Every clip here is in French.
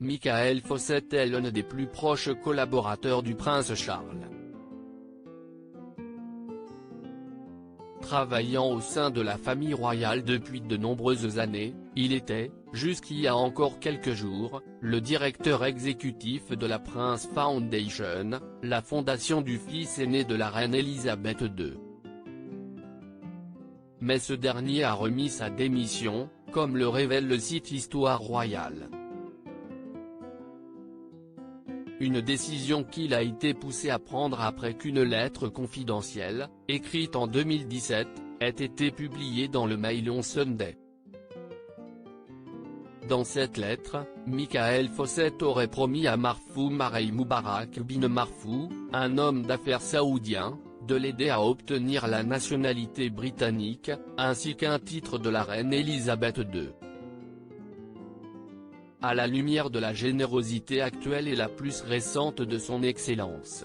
Michael Fawcett est l'un des plus proches collaborateurs du prince Charles. Travaillant au sein de la famille royale depuis de nombreuses années, il était, jusqu'il y a encore quelques jours, le directeur exécutif de la Prince Foundation, la fondation du fils aîné de la reine Elisabeth II. Mais ce dernier a remis sa démission, comme le révèle le site Histoire Royale. Une décision qu'il a été poussé à prendre après qu'une lettre confidentielle, écrite en 2017, ait été publiée dans le Mail on Sunday. Dans cette lettre, Michael Fawcett aurait promis à Marfou Marey Moubarak bin Marfou, un homme d'affaires saoudien, de l'aider à obtenir la nationalité britannique, ainsi qu'un titre de la reine Elisabeth II. À la lumière de la générosité actuelle et la plus récente de son Excellence.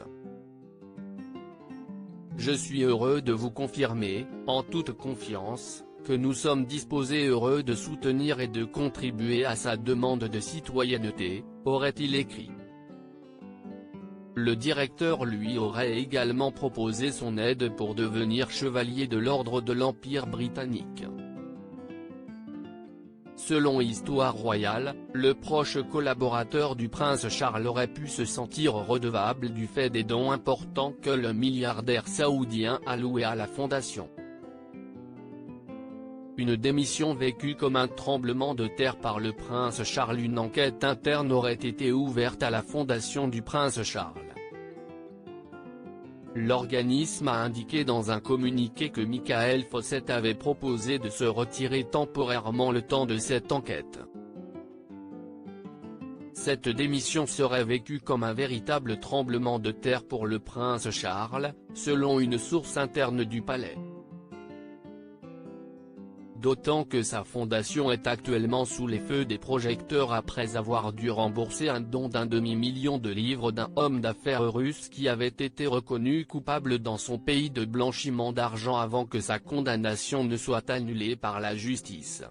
Je suis heureux de vous confirmer, en toute confiance, que nous sommes disposés et heureux de soutenir et de contribuer à sa demande de citoyenneté, aurait-il écrit. Le directeur lui aurait également proposé son aide pour devenir chevalier de l'ordre de l'Empire britannique. Selon Histoire Royale, le proche collaborateur du prince Charles aurait pu se sentir redevable du fait des dons importants que le milliardaire saoudien a alloués à la fondation. Une démission vécue comme un tremblement de terre par le prince Charles. Une enquête interne aurait été ouverte à la fondation du prince Charles. L'organisme a indiqué dans un communiqué que Michael Fawcett avait proposé de se retirer temporairement le temps de cette enquête. Cette démission serait vécue comme un véritable tremblement de terre pour le prince Charles, selon une source interne du palais. D'autant que sa fondation est actuellement sous les feux des projecteurs après avoir dû rembourser un don d'1 demi-million de livres d'un homme d'affaires russe qui avait été reconnu coupable dans son pays de blanchiment d'argent avant que sa condamnation ne soit annulée par la justice.